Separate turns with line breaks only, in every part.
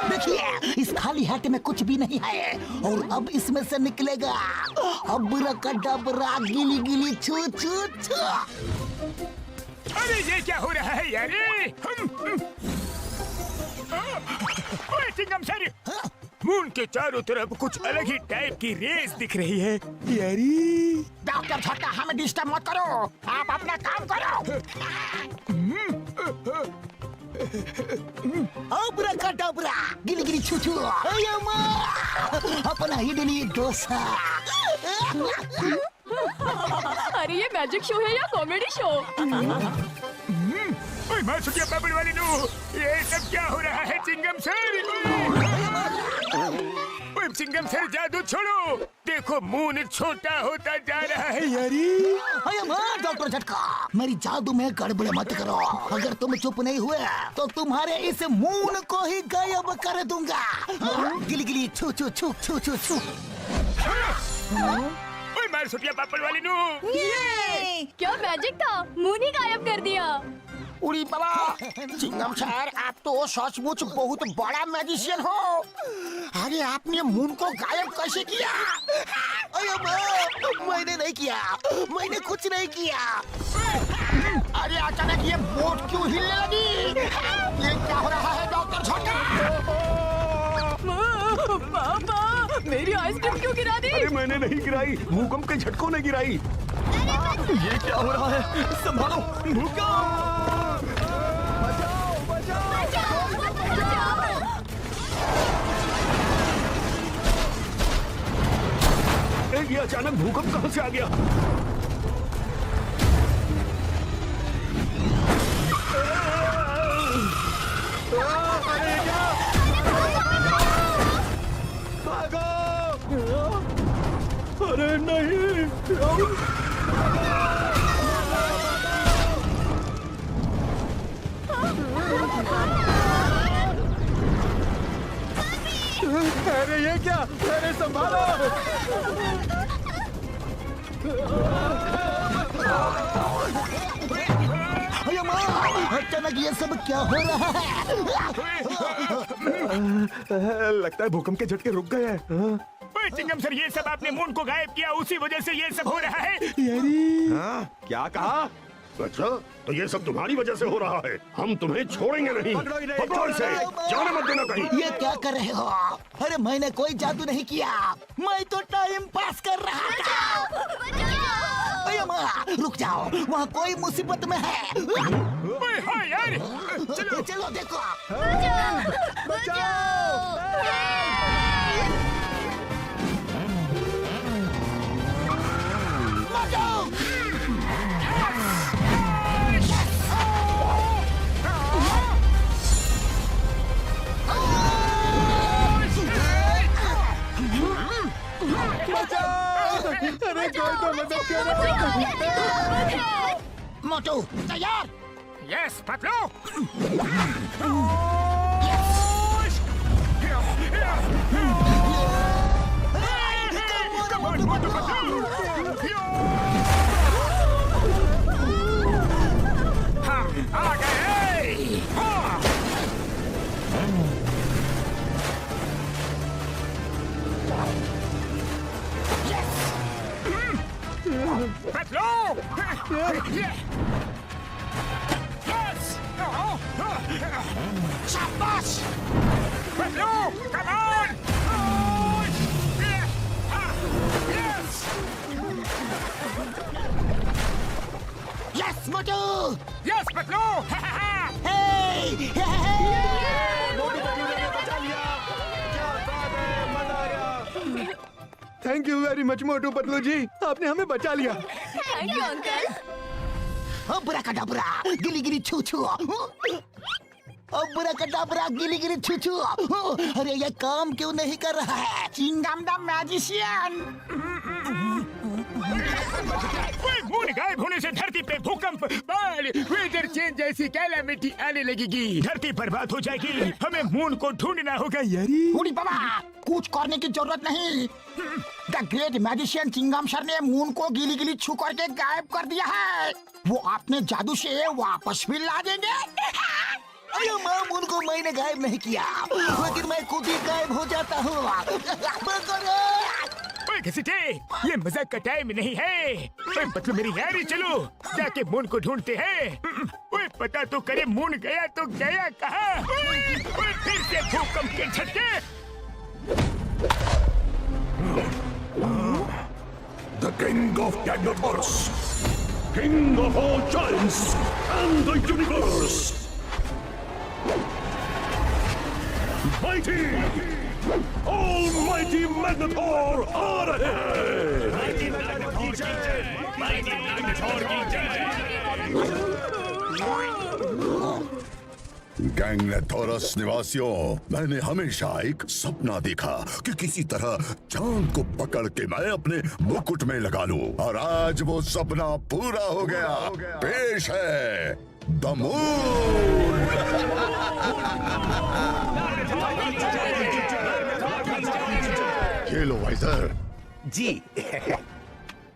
देखिए, इस खाली हाथ में कुछ भी नहीं है और अब इसमें से निकलेगा अब्राकडाब्रा गिली गिली छू छू छू।
अरे ये क्या हो रहा है यार? ओए चिंगम सर, मून के चारों तरफ कुछ अलग ही टाइप की रेस दिख रही है यारी।
डॉक्टर छोटा, हमें डिस्टर्ब मत करो, आप अपना काम करो। अब्राकडाब्रा गिली गिली छू छू, अपना इडली डोसा।
अरे ये मैजिक शो है या कॉमेडी शो?
ओए मार सुटिया बबल वाली नू, ये सब क्या हो रहा है चिंगम सर? ओए चिंगम सर, जादू छोड़ो, देखो मून छोटा होता जा रहा है यारी।
डॉक्टर झटका, मेरी जादू में गड़बड़ मत करो। अगर तुम चुप नहीं हुए तो तुम्हारे इस मून को ही गायब कर दूंगा। गिली गिली छू छू छू छू छू छू।
ओए मार सुटिया बबल वाली नू,
क्या मैजिक था, मून ही गायब कर दिया।
उड़ी बाबा, चिंगम सर, आप तो सचमुच बहुत बड़ा मैजिशियन हो। अरे आपने मून को गायब कैसे किया? मैंने नहीं किया, मैंने कुछ नहीं किया। अरे अचानक ये बोट क्यों हिलने लगी? ये क्या हो रहा है डॉक्टर छोटा?
पापा, मेरी आइसक्रीम क्यों गिरा दी?
अरे मैंने नहीं गिराई, भूकंप के झटकों ने गिराई। ये क्या हो रहा है? संभालो, भूकंप! ये अचानक भूकंप कहां से आ गया? अरे क्या? भागो! अरे नहीं! अरे ये क्या? अरे संभालो!
अचानक ये सब क्या हो रहा है?
लगता है भूकंप के झटके रुक गए हैं।
ओए चिंगम सर, ये सब आपने मून को गायब किया, उसी वजह से ये सब हो रहा है।
क्या कहा?
अच्छा, तो ये सब तुम्हारी वजह से हो रहा है। हम तुम्हें छोड़ेंगे नहीं। पकड़ो इसे, जाने मत देना कहीं।
ये क्या कर रहे हो? अरे मैंने कोई जादू नहीं किया, मैं तो टाइम पास कर रहा था। अरे माँ, रुक जाओ, वहाँ कोई मुसीबत में है।
ओए हाँ यार,
चलो चलो देखो।
अरे कोई तो मदद करो।
मोटू तैयार?
यस पकड़ो। हम आ गए। पकड़ो।
शाबाश!
पकड़ो, come on!
Yes Motu!
Yes पकड़ो!
हे!
Thank you very much Motu Patlu जी, आपने हमें बचा लिया।
Thank you uncle.
अब्राकडाब्रा गिली गिली छू छू। अब्राकडाब्रा गिली गिली छू छू। अरे ये काम क्यों नहीं कर रहा है? Chingam the magician.
मून गायब होने से धरती पे भूकंप, बाढ़, वेदर चेंज जैसी कैलामिटी आने लगेगी। धरती बर्बाद हो जाएगी। हमें मून को ढूंढना होगा यारी।
बूढ़ी बाबा, कुछ करने की जरूरत नहीं। द ग्रेट मैजिशियन चिंगम सर ने मून को गिली गिली छू करके गायब कर दिया है। वो अपने जादू से वापस भी ला देंगे। अरे माँ, मून को मैंने गायब नहीं किया, लेकिन मैं खुद ही गायब हो जाता हूँ।
ओए घसीटे, ये मजाक का टाइम नहीं है। ओए मतलब मेरी यारी, चलो जाके मून को ढूंढते हैं। ओए पता तो करे मून गया तो गया कहाँ? ओए फिर से भूकंप के झटके।
The King of Dagnatorus, King of all giants and the universe. Mighty, almighty Magnetor, आ रहे हैं।
Mighty Magnetor की जय, Mighty Magnetor की जय।
गैंगनेथोरस निवासियों, मैंने हमेशा एक सपना देखा कि किसी तरह चांद को पकड़ के मैं अपने मुकुट में लगा लूं, और आज वो सपना पूरा हो गया। पेश है द मून।
खेलो वाइजर
जी।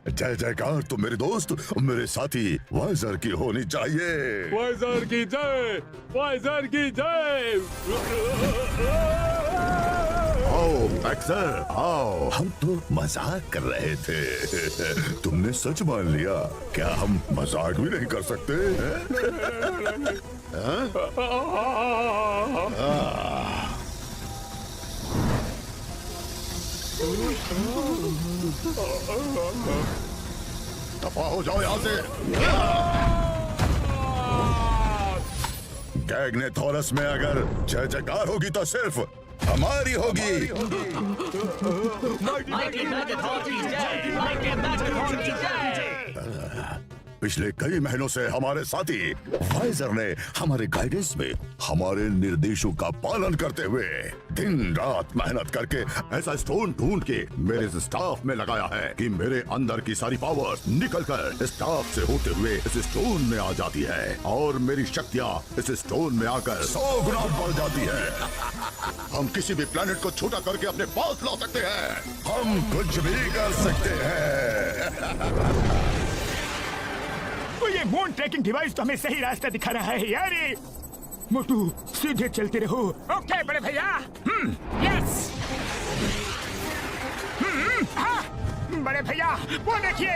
जय जयकार तो मेरे दोस्त, मेरे साथी वाइजर की होनी चाहिए।
वाइजर की जय, वाइजर की जय।
आओ एक्सर, आओ। हम तो मजाक कर रहे थे, तुमने सच मान लिया। क्या हम मजाक भी नहीं कर सकते? दफा हो जाओ यहाँ से। गैंगनेथोरस में अगर जय जयकार होगी तो सिर्फ हमारी होगी। पिछले कई महीनों से हमारे साथी वाइजर ने हमारे गाइडेंस में हमारे निर्देशों का पालन करते हुए दिन रात मेहनत करके ऐसा स्टोन ढूंढ के मेरे स्टाफ में लगाया है कि मेरे अंदर की सारी पावर निकलकर स्टाफ से होते हुए इस स्टोन में आ जाती है, और मेरी शक्तियाँ इस स्टोन में आकर 100 गुना बढ़ जाती है। हम किसी भी प्लेनेट को छोटा करके अपने पास ला सकते हैं। हम कुछ भी कर सकते हैं।
तो ये मून ट्रैकिंग डिवाइस तो हमें सही रास्ता दिखा रहा है यार। मोटू सीधे चलते रहो। ओके बड़े भैया। यस। हाँ बड़े भैया, वो देखिए।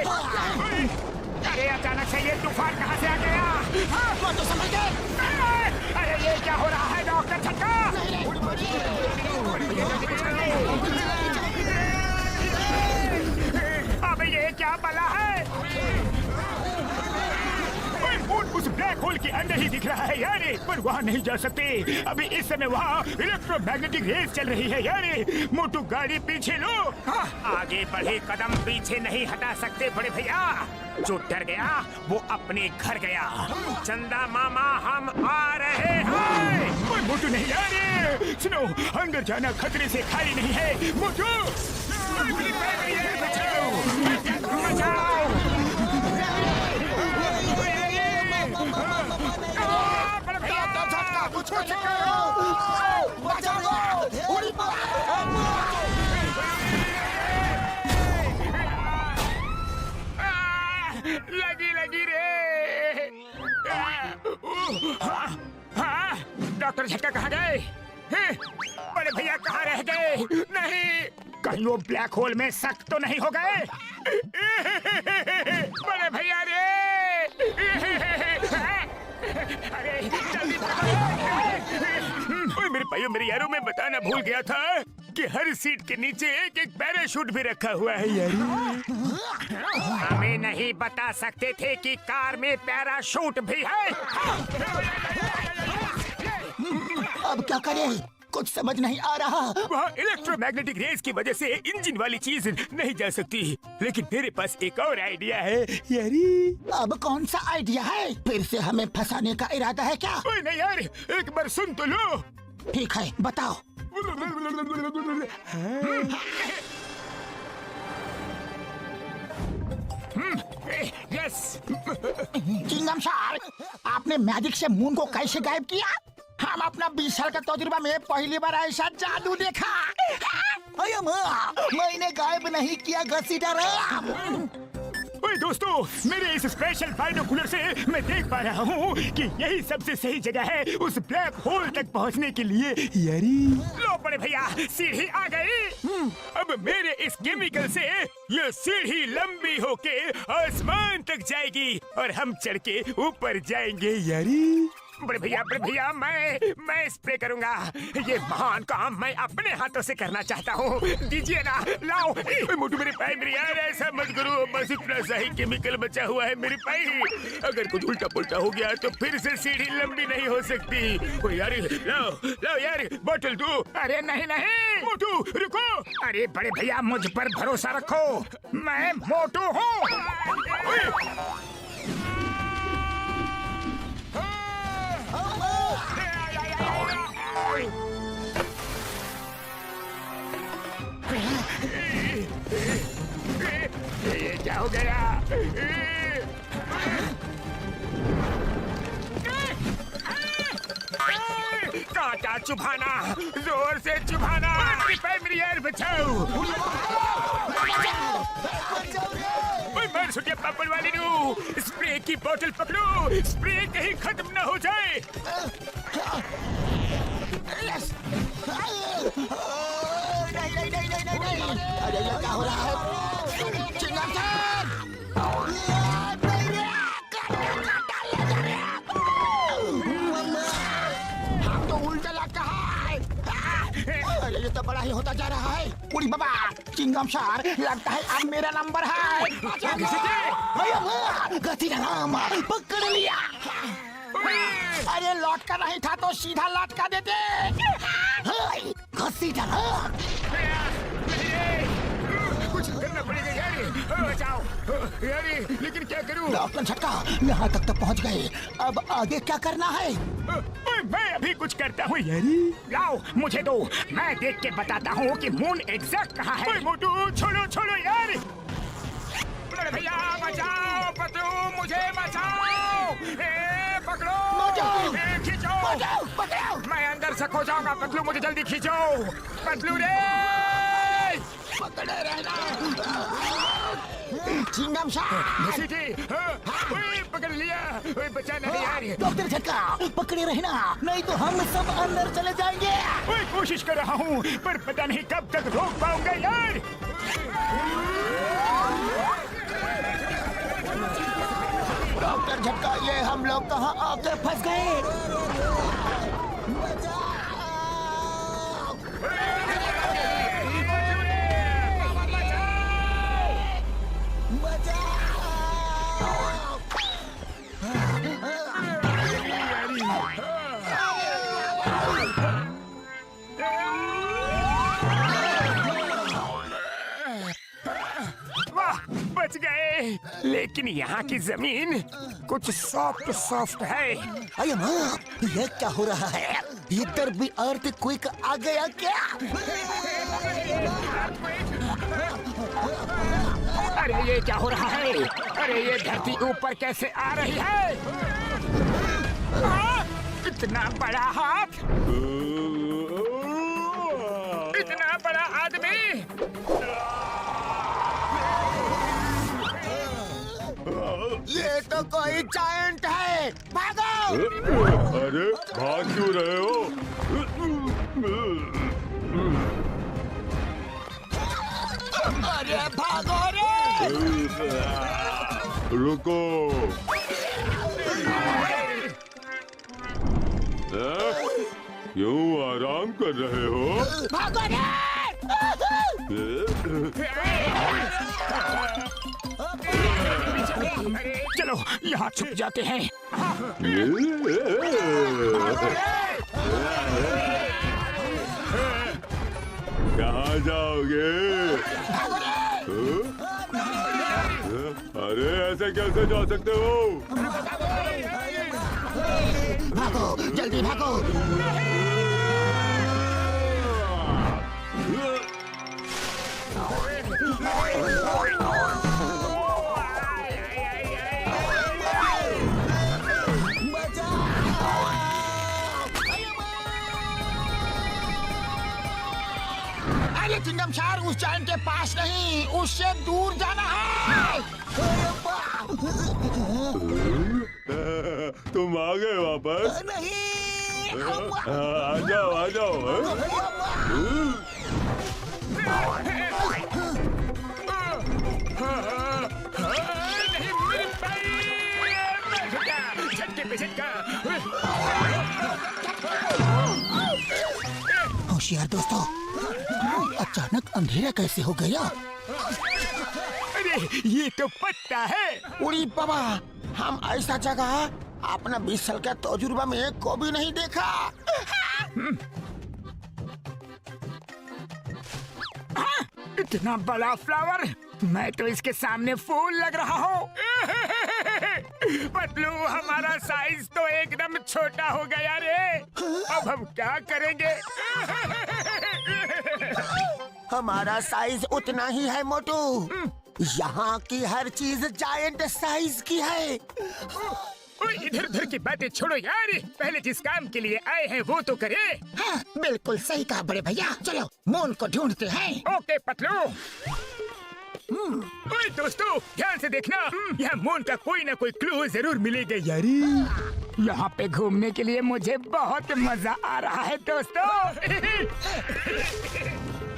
अरे अचानक से ये तूफान कहाँ से आ गया? वो तो समझ गए। अरे ये क्या हो रहा है डॉक्टर झटका? अबे ये क्या बला है? मून उस ब्लैक होल के अंदर ही दिख रहा है यार, पर वहाँ नहीं जा सकते। अभी इस समय वहाँ इलेक्ट्रोमैग्नेटिक रेस चल रही है यार। मोटू गाड़ी पीछे लो। हाँ, आगे बढ़े कदम पीछे नहीं हटा सकते बड़े भैया। जो डर गया वो अपने घर गया। चंदा मामा हम आ रहे हैं। कोई मोटू नहीं यार, सुनो अंदर जाना खतरे से खाली नहीं है। मोटू बचाओ, बचाओ। लगी रे। हाँ, डॉक्टर झटका कहाँ गए? बड़े भैया कहाँ रह गए? नहीं, कहीं वो ब्लैक होल में सक तो नहीं हो गए? बड़े भैया रे। अरे जल्दी मेरे भाइयों मेरे यारों, मैं बताना भूल गया था कि हर सीट के नीचे एक एक पैराशूट भी रखा हुआ है यार। हमें नहीं बता सकते थे कि कार में पैराशूट भी है।
अब क्या करें? कुछ समझ नहीं आ रहा।
वहाँ इलेक्ट्रोमैग्नेटिक रेस की वजह से इंजन वाली चीज नहीं जा सकती, लेकिन मेरे पास एक और आइडिया है यारी।
अब कौन सा आइडिया है? फिर से हमें फंसाने का इरादा है क्या?
ओए नहीं यार, एक बार सुन तो लो।
ठीक है, बताओ।
यस।
किंगडम सर, आपने मैजिक से मून को कैसे गायब किया? हम अपना 20 साल का तजुर्बा में पहली बार ऐसा जादू देखा। अरे मैंने गायब नहीं किया घसीटा।
ओए दोस्तों, मेरे इस स्पेशल बाइनोकुलर से मैं देख पा रहा हूँ कि यही सबसे सही जगह है उस ब्लैक होल तक पहुँचने के लिए। यारी लो बड़े भैया, सीढ़ी आ गई। अब मेरे इस केमिकल से ये सीढ़ी लंबी होके आसमान तक जाएगी और हम चढ़ के ऊपर जाएंगे। यारी बड़े भैया, मैं स्प्रे करूंगा। ये महान काम मैं अपने हाथों से करना चाहता हूँ। दीजिए ना, लाओ। ओए मोटू मेरे पाई, मेरे यार ऐसा मत करो। बस इतना सही केमिकल बचा हुआ है मेरे पाई। अगर कुछ उल्टा पुल्टा हो गया तो फिर से सीढ़ी लंबी नहीं हो सकती। ओ यार, लाओ यार, बोतल दो। अरे नहीं मोटू रुको। अरे बड़े भैया, मुझ पर भरोसा रखो, मैं मोटू हूँ। ये क्या हो गया? कांटा चुभाना, जोर से चुभाना। मेरी यार बचाओ। मैं छुट्टियां पापड़ वाली हूँ। स्प्रे की बोतल पकड़ो, स्प्रे कहीं खत्म न हो जाए।
नहीं। अरे ये क्या हो रहा है? चिंगाम सर! हम तो उल्टा लगता है। अरे ये तो बड़ा ही होता जा रहा है। उड़ी बाबा, चिंगाम सर, लगता है अब मेरा नंबर है। गति नाम पकड़ लिया। अरे लौटका नहीं था तो सीधा लौटका देते। घसी डाला।
कुछ करना पड़ेगा यारी। बचाओ यारी, लेकिन क्या करूं?
डॉक्टर झटका, यहाँ तक तो पहुँच गए। अब आगे क्या करना है?
मैं अभी कुछ करता हूँ यारी। लाओ मुझे दो, मैं देख के बताता हूँ कि मून एग्जैक्ट कहाँ है। मोटू छोड़ो यार। भैया बचाओ, पतलू मुझे बचाओ। पकड़ो, खींचो। मैं अंदर से खो जाऊंगा। पतलू मुझे जल्दी खींचो। पतलू रे,
पकड़े रहना। चिंगाम सर,
पकड़ लिया। बचा नहीं यार।
डॉक्टर झटका, पकड़े रहना, नहीं तो हम सब अंदर चले जाएंगे।
कोशिश कर रहा हूँ, पर पता नहीं कब तक रोक पाऊंगा यार।
डॉक्टर झटका, ये हम लोग कहाँ आकर फंस गए?
बच गए, लेकिन यहाँ की जमीन कुछ सॉफ्ट है।
अरे माँ, ये क्या हो रहा है? इधर भी अर्थ क्विक आ गया क्या?
अरे ये क्या हो रहा है? अरे ये धरती ऊपर कैसे आ रही है? इतना बड़ा हाथ, इतना बड़ा आदमी।
ये तो कोई जायंट है। भागो!
अरे भाग क्यों रहे हो?
अरे भागो रे!
रुको। क्यों आराम कर रहे हो?
भागो रे!
चलो यहाँ छुप जाते हैं।
कहाँ जाओगे? अरे ऐसे कैसे जा सकते हो?
भागो, जल्दी भागो! अरे चिंगम सर, उस जायंट के पास नहीं, उससे दूर जाना है।
तुम आ गए वापस?
नहीं,
आ जाओ आ जाओ।
झटके पे झटका।
होशियार दोस्तों, अचानक अंधेरा कैसे हो गया?
अरे ये तो पत्ता है।
उड़ी बाबा, हम ऐसा जगह अपना 20 साल का तजुर्बा में को भी नहीं देखा।
इतना बड़ा फ्लावर, मैं तो इसके सामने फूल लग रहा हूँ। पतलू, हमारा साइज तो एकदम छोटा हो गया रे। अब हम क्या करेंगे?
हमारा साइज उतना ही है मोटू। यहाँ की हर चीज जायंट साइज की है।
इधर उधर की बातें छोड़ो यार, पहले जिस काम के लिए आए हैं वो तो करे।
हाँ, बिल्कुल सही कहा बड़े भैया। चलो मून को ढूंढते हैं।
ओके पतलू। ओए दोस्तों, ध्यान से देखना, यहाँ मून का कोई ना कोई क्लू जरूर मिलेगा यारी। यहाँ पे घूमने के लिए मुझे बहुत मजा आ रहा है दोस्तों।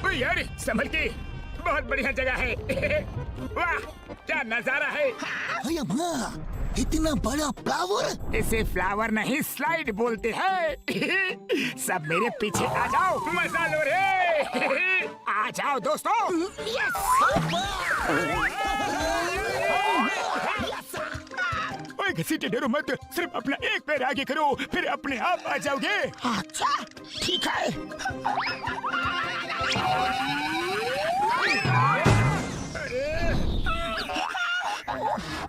ओए यार, संभल के, बहुत बढ़िया जगह है। वाह, क्या नजारा है।
अरे माँ, इतना बड़ा फ्लावर।
इसे फ्लावर नहीं, स्लाइड बोलते हैं। सब मेरे पीछे आ जाओ, मजा लो रे। आ जाओ दोस्तों। ओए घसीटे डरो मत, सिर्फ अपना एक पैर आगे करो, फिर अपने आप आ जाओगे।
अच्छा, ठीक है।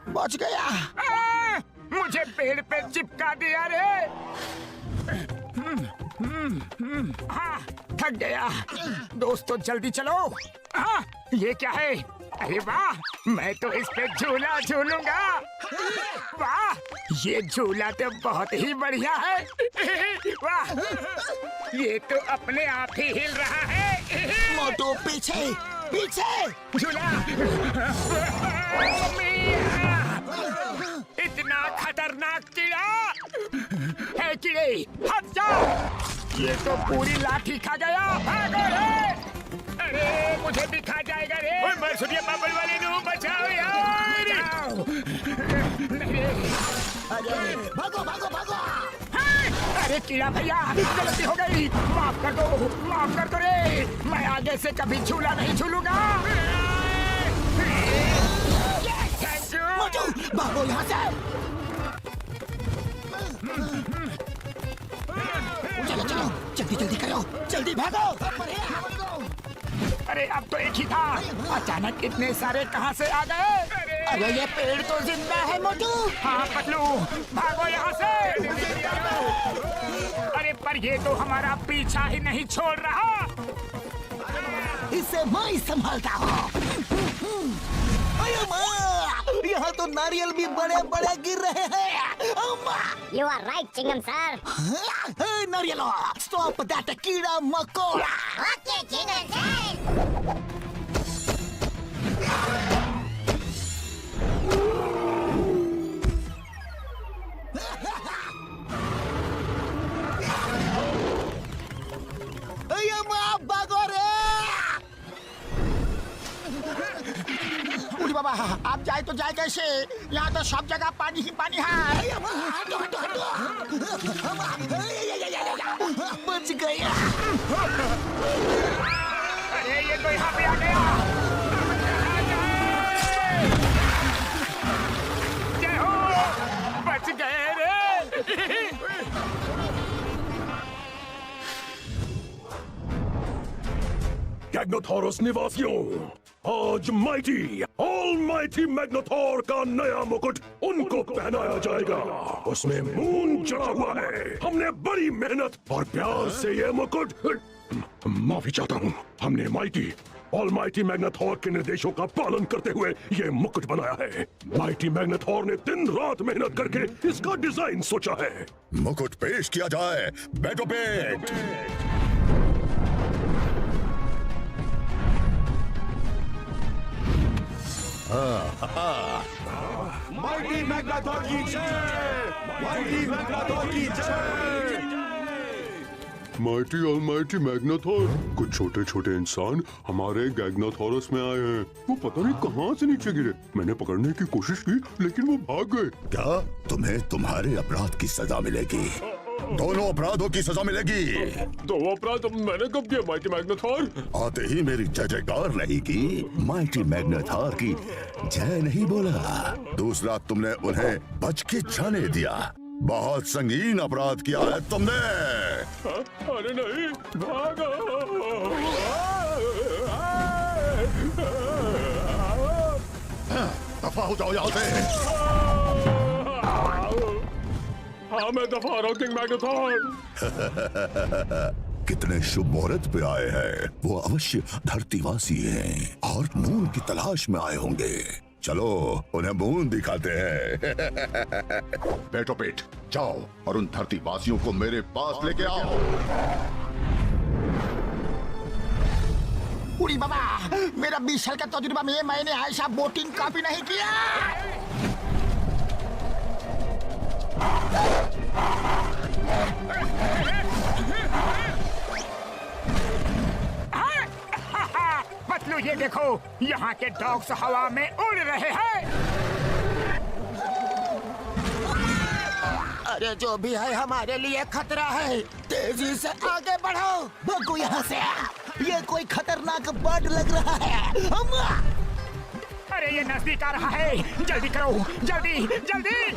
बच गया।
मुझे पेड़ पे चिपका दिया रे। हाँ, थक गया। दोस्तों जल्दी चलो। हाँ, ये क्या है? अरे वाह, मैं तो इस पे झूला झूलूंगा। वाह, ये झूला तो बहुत ही बढ़िया है। वाह, ये तो अपने आप ही हिल रहा है।
मोटू पीछे पीछे।
झूला। इतना खतरनाक कीड़ा है। कीड़े हट जाओ, ये तो पूरी लाठी खा गया। भागो रे। अरे मुझे भी खा जाएगा रे। ओए मरसुदिया पापड़ वाले नू, बचाओ यार।
अरे भागो भागो भागो।
अरे कीड़ा भैया, गलती हो गई, माफ कर दो रे। मैं आगे से कभी झूला नहीं झूलूंगा।
मोटू, भागो यहाँ से। चलो चलो, जल्दी जल्दी करो, जल्दी भागो।
अरे अब तो एक ही था, अचानक इतने सारे कहाँ से आ गए?
अरे ये पेड़ तो जिंदा है मोटू।
हाँ पतलू, भागो यहाँ से। अरे पर ये तो हमारा पीछा ही नहीं छोड़ रहा।
इसे मैं ही संभालता हूँ। अरे माँ, यहाँ तो नारियल भी बड़े बड़े गिर रहे हैं।
You are right, Chingum sir.
नारियलो, stop that कीड़ा मकोड़ा।
Okay, Chingum sir.
अरे माँ, भागो रे। उड़ी बाबा, आप जाए तो जाए कैसे? यहाँ तो सब जगह पानी ही पानी है। बच गया।
अरे ये तो यहाँ पे आ गया। जय हो, बच गए रे।
मैग्नाथोरस निवासियों, आज माइटी ऑलमाइटी मैग्नाथोर का नया मुकुट उनको पहनाया जाएगा। उसमें मून चढ़ा हुआ है। हमने बड़ी मेहनत और प्यार से ये मुकुट, माफी चाहता हूँ, हमने माइटी ऑलमाइटी मैग्नाथोर के निर्देशों का पालन करते हुए ये मुकुट बनाया है। माइटी मैग्नाथोर ने दिन रात मेहनत करके इसका डिजाइन सोचा है।
मुकुट पेश किया जाए। बैठो पेट।
माइटी मैग्नाथॉर की जय, माइटी मैग्नाथॉर की जय।
माइटी ऑलमाइटी मैग्नाथॉर, कुछ छोटे छोटे इंसान हमारे गैग्नाथोरस में आए हैं। वो पता नहीं कहाँ से नीचे गिरे। मैंने पकड़ने की कोशिश की लेकिन वो भाग गए।
क्या तुम्हें तुम्हारे अपराध की सजा मिलेगी? दोनों अपराधों की सजा मिलेगी।
दो अपराध मैंने कब किया माइटी मैग्नाथॉर?
आते ही मेरी जय जयकार नहीं की, माइटी मैग्नाथॉर की जय नहीं बोला। दूसरा, तुमने उन्हें बच के जाने दिया। बहुत संगीन अपराध किया है तुमने।
अरे नहीं, भागो।
दफा हो जाओ यहाँ से।
हाँ मैं दफा रहा हूँ किंग मैग्नाथॉर।
कितने शुभ मुहूर्त पे आए हैं। वो अवश्य धरतीवासी हैं और मून की तलाश में आए होंगे। चलो उन्हें मून दिखाते हैं।
बैठो पेट, जाओ और उन धरतीवासियों को मेरे पास लेके आओ।
उड़ी बाबा, मेरा 20 साल का तजुर्बा में मैंने ऐसा बोटिंग कभी नहीं किया।
पतलू ये देखो, यहाँ के डॉग्स हवा में उड़ रहे हैं।
अरे जो भी है हमारे लिए खतरा है। तेजी से आगे बढ़ो। भागो यहाँ से। ये कोई खतरनाक बर्ड लग रहा है।
अरे ये नजदीक आ रहा है, जल्दी करो, जल्दी जल्दी।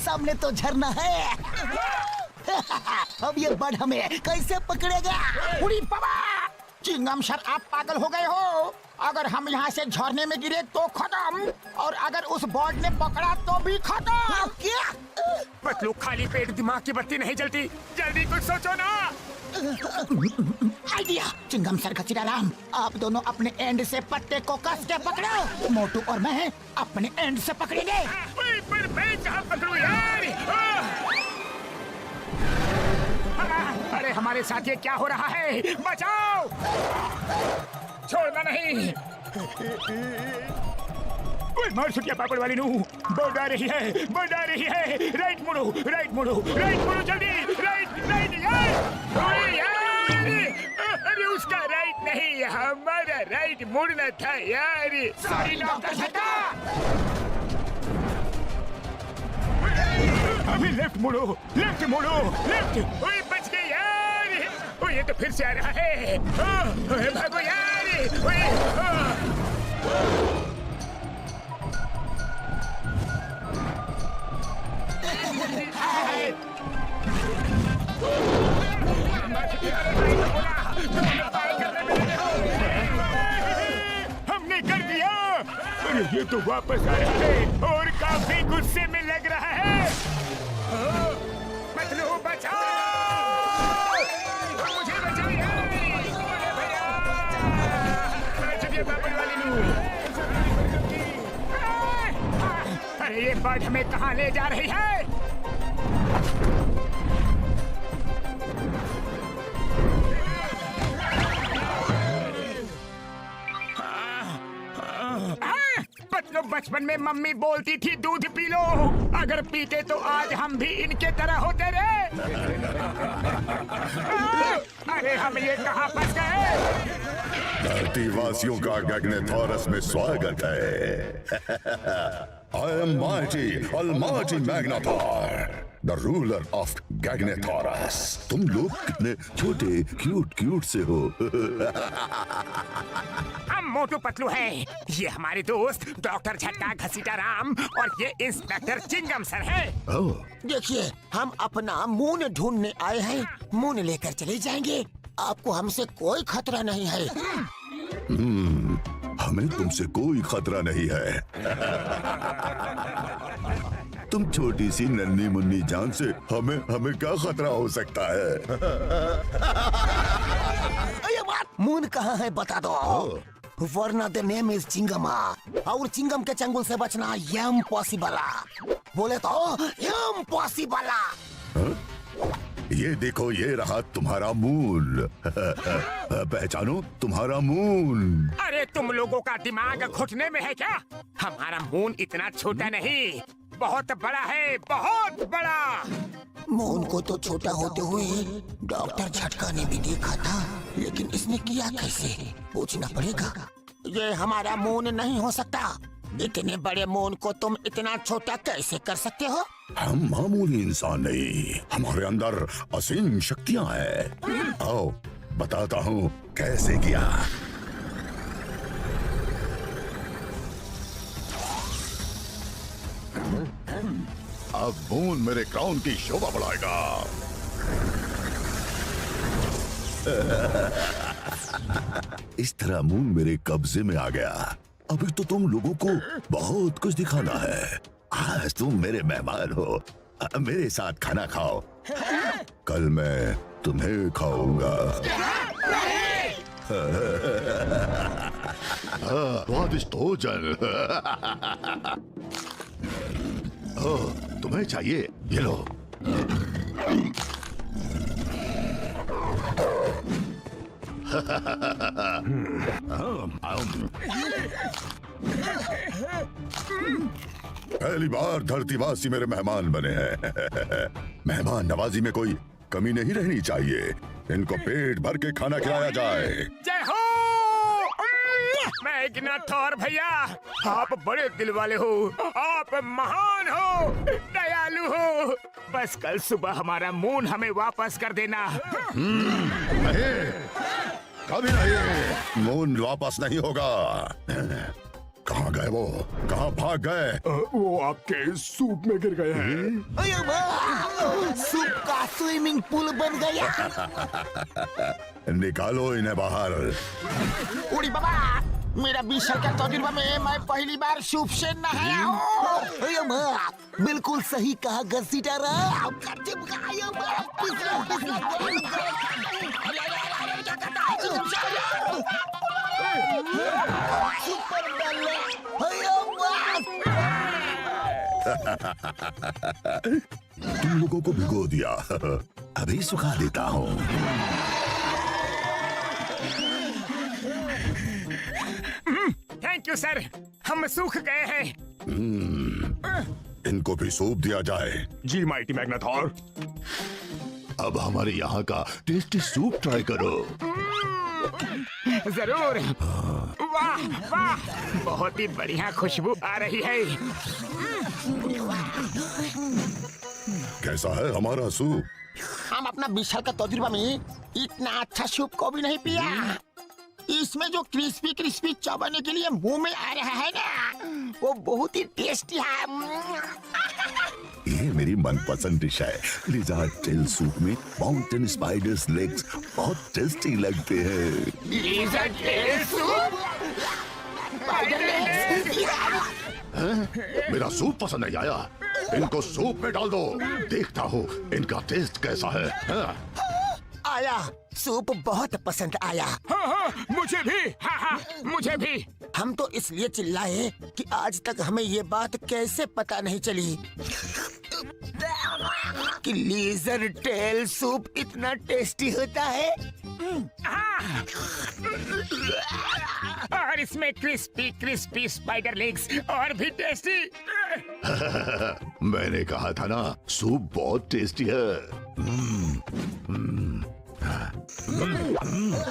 सामने तो झरना है। अब ये बर्ड हमें कैसे पकड़ेगा?
उड़ी बाबा, चिंगम सर आप पागल हो गए हो। अगर हम यहाँ से झरने में गिरे तो खत्म, और अगर उस बर्ड ने पकड़ा तो भी खत्म।
क्या?
पतलू खाली पेट दिमाग की बत्ती नहीं जलती, जल्दी कुछ सोचो ना।
आइडिया। चिंगम सर, खचीराम, आप दोनों अपने एंड से पट्टे को कस के पकड़ो। मोटू और मैं अपने एंड से पकड़ेंगे।
पर मैं कहाँ पकड़ूं यार? अरे हमारे साथ ये क्या हो रहा है? बचाओ, छोड़ना नहीं। मार छुटिया पापड़ वाली नू, बोर्ड आ रही है, बोर्ड आ रही है। राइट मुड़ो, राइट मुड़ो, राइट मुड़ो, जल्दी राइट राइट यार। अरे यार, अरे उसका राइट नहीं, हमारा राइट मुड़ना था यार। सॉरी डॉक्टर झटका। अभी लेफ्ट मुड़ो, लेफ्ट मुड़ो, लेफ्ट। ओए बच गए यार। ओए ये तो फिर से आ रहा है। ओए भागो यार। ओए हमने कर दिया। अरे ये तो वापस आ रहा है और काफी गुस्से में लग रहा है। पतलू बचाओ, मुझे बचाओ यार। अरे भैया, चलिए पापड़ वाली नू। अरे ये बर्ड हमें कहाँ ले जा रही है? पतलू बचपन में मम्मी बोलती थी दूध पी लो, अगर पीते तो आज हम भी इनके तरह होते रहे। अरे हम ये कहाँ फंस गए?
धरतीवासियों का गैग्नेथोरस में स्वागत है। I am mighty, almighty Magnathor, the ruler of Gagnathorus. तुम लोग कितने छोटे क्यूट से हो।
हम मोटू पतलू हैं, ये हमारे दोस्त डॉक्टर झटका घसीटा राम और ये इंस्पेक्टर चिंगम सर हैं।
देखिए, हम अपना मून ढूंढने आए हैं। मून लेकर चले जाएंगे। आपको हमसे कोई खतरा नहीं है।
हमें तुमसे कोई खतरा नहीं है। तुम छोटी सी नन्ही मुन्नी जान से हमें क्या खतरा हो सकता है?
ये बात मून कहाँ है बता दो, वरना द नेम इज चिंगमा, और चिंगम के चंगुल से बचना इम्पॉसिबल। बोले तो इम्पॉसिबल।
ये देखो, ये रहा तुम्हारा मून। पहचानो तुम्हारा मून।
अरे तुम लोगों का दिमाग घुटने में है क्या? हमारा मून इतना छोटा नहीं, बहुत बड़ा है, बहुत बड़ा।
मून को तो छोटा होते हुए डॉक्टर झटका ने भी देखा था, लेकिन इसने किया कैसे? पूछना पड़ेगा। ये हमारा मून नहीं हो सकता। इतने बड़े मून को तुम इतना छोटा कैसे कर सकते हो?
हम मामूली इंसान नहीं, हमारे अंदर असीम शक्तियां हैं। आओ बताता हूँ कैसे किया।
अब मून मेरे क्राउन की शोभा बढ़ाएगा।
इस तरह मून मेरे कब्जे में आ गया। अभी तो तुम लोगों को बहुत कुछ दिखाना है। आज तुम मेरे मेहमान हो, मेरे साथ खाना खाओ। कल मैं तुम्हें खाऊंगा।
स्वादिष्ट भोजन। तुम्हें चाहिए, ये लो।
पहली बार धरतीवासी मेरे मेहमान बने हैं। मेहमान नवाजी में कोई कमी नहीं रहनी चाहिए। इनको पेट भर के खाना खिलाया जाए।
जय हो मैग्नाथोर भैया, आप बड़े दिल वाले हो, आप महान हो, दयालु हो। बस कल सुबह हमारा मून हमें वापस कर देना।
नहीं, कभी नहीं। मून वापस नहीं होगा। कहाँ गए वो? कहाँ भाग गए?
वो आपके सूप में गिर गए हैं।
अरे वाह! सूप का स्विमिंग पूल बन गया।
निकालो इन्हें बाहर।
उड़ी बाबा, मेरा 20 साल का तजुर्बा में मैं पहली बार सूप से नहाया हूँ। अरे वाह! बिल्कुल सही कहा गसीटारा।
तुम लोगों को भिगो दिया, अभी सुखा देता हूँ।
थैंक यू सर, हम सूख गए हैं।
इनको भी सूप दिया जाए।
जी माइटी मैग्नाथॉर।
अब हमारे यहाँ का टेस्टी सूप ट्राई करो।
जरूर। वाह वाह, बहुत ही बढ़िया खुशबू आ रही है।
कैसा है हमारा सूप?
हम अपना 20 साल का तजुर्बा में इतना अच्छा सूप को भी नहीं पिया। इसमें जो क्रिस्पी क्रिस्पी चबाने के लिए मुंह में आ रहा है ना, वो बहुत ही टेस्टी है।
ये मेरी मनपसंद डिश है। लिजार्ड टेल सूप में माउंटेन स्पाइडर्स लेग्स बहुत टेस्टी लगते हैं।
Lizard tail soup?
मेरा सूप पसंद नहीं आया? इनको सूप में डाल दो, देखता हूँ इनका टेस्ट कैसा है।
आया, सूप बहुत पसंद आया।
हाँ हाँ, मुझे भी। हाँ हाँ, मुझे भी।
हम तो इसलिए चिल्लाए कि आज तक हमें ये बात कैसे पता नहीं चली कि लेजर टेल सूप इतना टेस्टी होता है।
हाँ। और इसमें क्रिस्पी क्रिस्पी स्पाइडर लेग्स और भी टेस्टी।
मैंने कहा था ना, सूप बहुत टेस्टी है।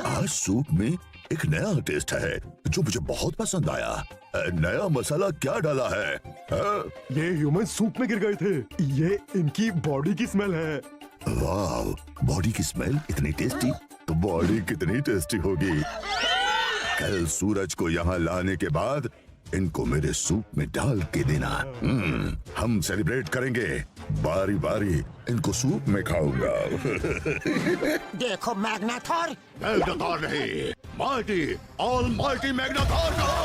आज सूप में एक नया टेस्ट है जो मुझे बहुत पसंद आया। नया मसाला क्या डाला है?
ये ह्यूमन सूप में गिर गए थे। ये इनकी बॉडी की स्मेल है।
वाह, बॉडी की स्मेल इतनी टेस्टी, तो बॉडी कितनी टेस्टी होगी। कल सूरज को यहाँ लाने के बाद इनको मेरे सूप में डाल के देना। हम सेलिब्रेट करेंगे। बारी बारी इनको सूप में खाऊंगा।
देखो मैग्नाथॉर।
मैग्नाथॉर नहीं, माइटी, ऑलमाइटी मैग्नाथॉर कहो।